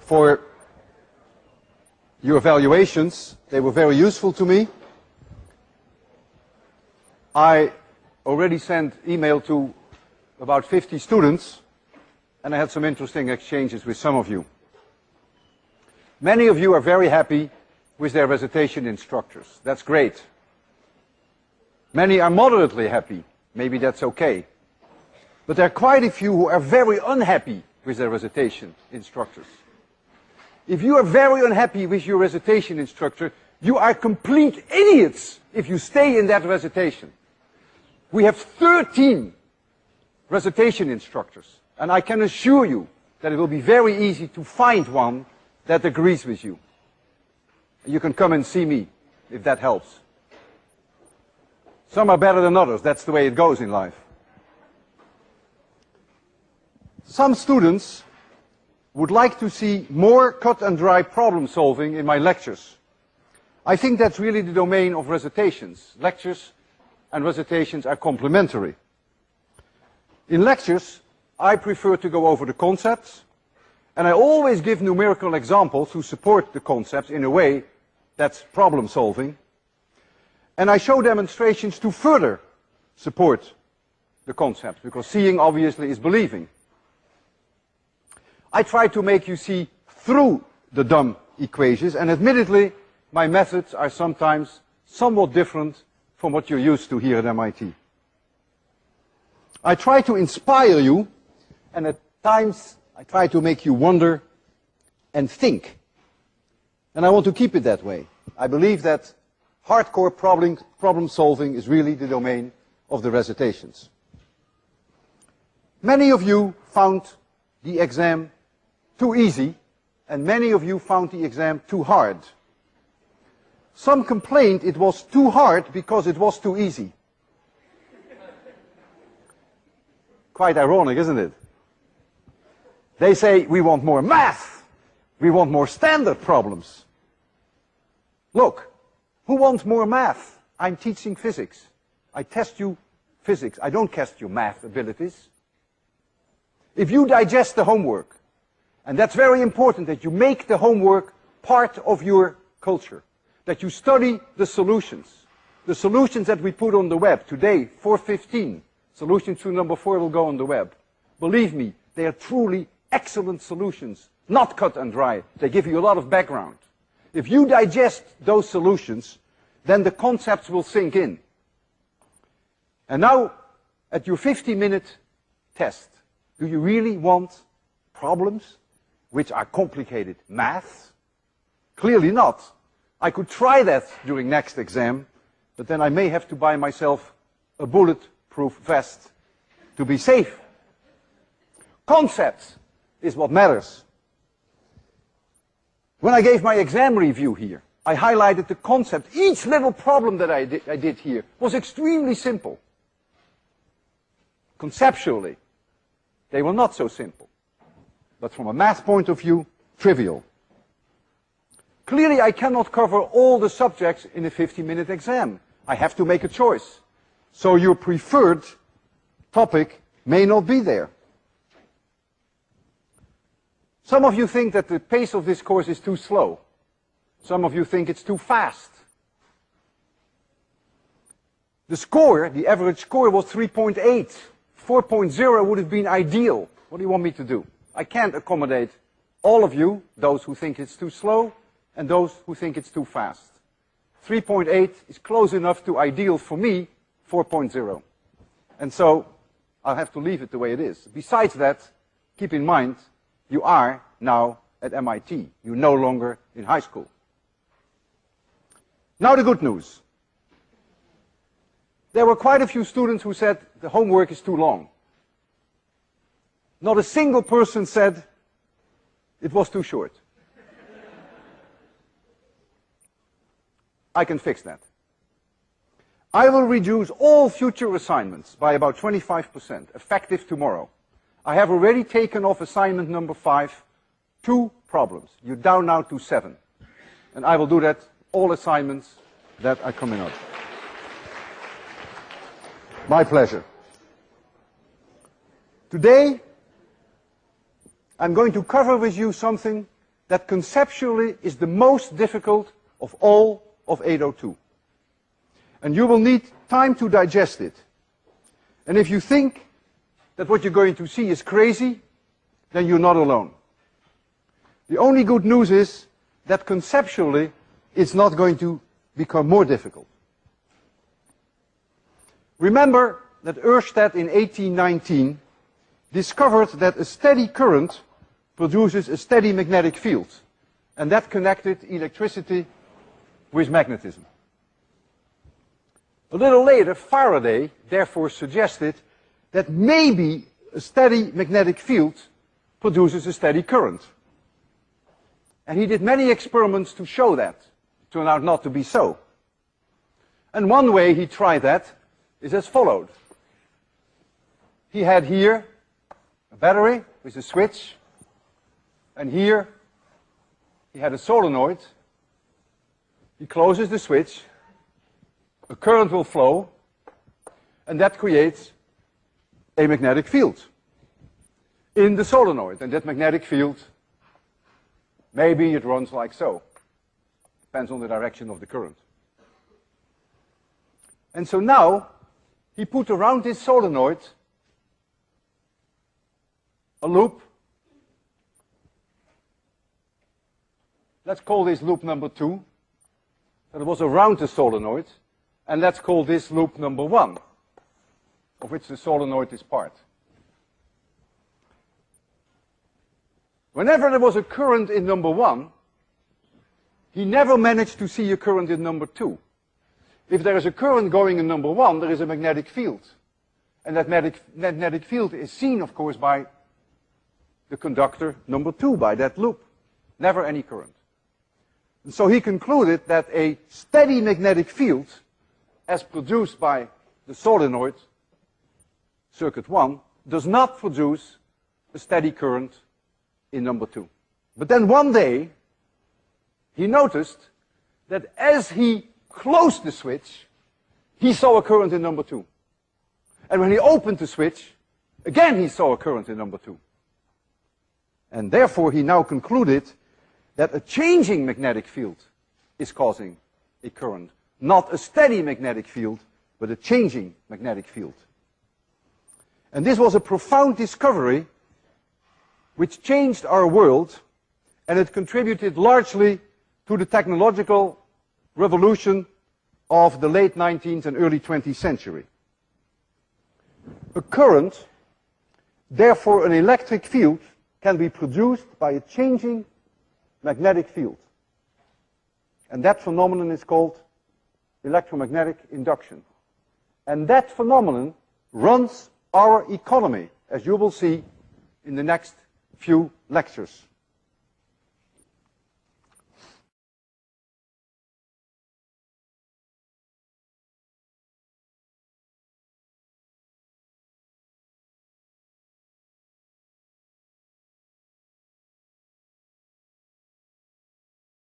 for your evaluations. They were very useful to me. I already sent email to about 50 students, and I had some interesting exchanges with some of you. Many of you are very happy with their recitation instructors. That's great. Many are moderately happy. Maybe that's okay. But there are quite a few who are very unhappy with their recitation instructors. If you are very unhappy with your recitation instructor, you are complete idiots if you stay in that recitation. We have 13 recitation instructors, and I can assure you that it will be very easy to find one that agrees with you. You can come and see me if that helps. Some are better than others. That's the way it goes in life. Some students would like to see more cut and dry problem solving in my lectures. I think that's really the domain of recitations. Lectures and recitations are complementary. In lectures, I prefer to go over the concepts, and I always give numerical examples to support the concepts in a way that's problem solving. And I show demonstrations to further support the concepts, because seeing obviously is believing. I try to make you see through the dumb equations, and admittedly, my methods are sometimes somewhat different from what you're used to here at MIT. I try to inspire you, and at times I try to make you wonder and think. And I want to keep it that way. I believe that hardcore problem solving is really the domain of the recitations. Many of you found the exam too easy, and many of you found the exam too hard. Some complained it was too hard because it was too easy. Quite ironic, isn't it? They say, we want more math. We want more standard problems. Look, who wants more math? I'm teaching physics. I test you physics. I don't test your math abilities. If you digest the homework, and that's very important, that you make the homework part of your culture, that you study the solutions that we put on the web. Today, 4:15, solution to number 4 will go on the web. Believe me, they are truly excellent solutions, not cut and dry. They give you a lot of background. If you digest those solutions, then the concepts will sink in. And now, at your 50-minute test, do you really want problems which are complicated maths? Clearly not. I could try that during next exam, but then I may have to buy myself a bulletproof vest to be safe. Concepts is what matters. When I gave my exam review here, I highlighted the concept. Each little problem that I did here was extremely simple. Conceptually, they were not so simple. But from a math point of view, trivial. Clearly, I cannot cover all the subjects in a 50-minute exam. I have to make a choice. So your preferred topic may not be there. Some of you think that the pace of this course is too slow. Some of you think it's too fast. The score, the average score, was 3.8. 4.0 would have been ideal. What do you want me to do? I can't accommodate all of you, those who think it's too slow, and those who think it's too fast. 3.8 is close enough to ideal for me, 4.0. And so, I'll have to leave it the way it is. Besides that, keep in mind, you are now at MIT. You're no longer in high school. Now the good news. There were quite a few students who said the homework is too long. Not a single person said it was too short. I can fix that. I will reduce all future assignments by about 25%, effective tomorrow. I have already taken off assignment number 5, 2 problems. You're down now to 7. And I will do that, all assignments that are coming up. My pleasure. Today, I'm going to cover with you something that conceptually is the most difficult of all of 802. And you will need time to digest it. And if you think that what you're going to see is crazy, then you're not alone. The only good news is that conceptually it's not going to become more difficult. Remember that Ørsted in 1819 discovered that a steady current produces a steady magnetic field, and that connected electricity with magnetism. A little later, Faraday therefore suggested that maybe a steady magnetic field produces a steady current. And he did many experiments to show that. It turned out not to be so. And one way he tried that is as followed. He had here a battery with a switch, and here he had a solenoid. He closes the switch, a current will flow, and that creates a magnetic field in the solenoid. And that magnetic field, maybe it runs like so. Depends on the direction of the current. And so now, he put around this solenoid a loop. Let's call this loop number 2. That was around the solenoid. And let's call this loop number 1, of which the solenoid is part. Whenever there was a current in number 1, he never managed to see a current in number 2. If there is a current going in number 1, there is a magnetic field. And that magnetic field is seen, of course, by the conductor number 2, by that loop. Never any current. And so he concluded that a steady magnetic field, as produced by the solenoid, circuit 1, does not produce a steady current in number 2. But then one day, he noticed that as he closed the switch, he saw a current in number 2. And when he opened the switch, again he saw a current in number 2. And therefore he now concluded that a changing magnetic field is causing a current. Not a steady magnetic field, but a changing magnetic field. And this was a profound discovery which changed our world, and it contributed largely to the technological revolution of the late 19th and early 20th century. A current, therefore an electric field, can be produced by a changing magnetic field. And that phenomenon is called electromagnetic induction. And that phenomenon runs our economy, as you will see in the next few lectures.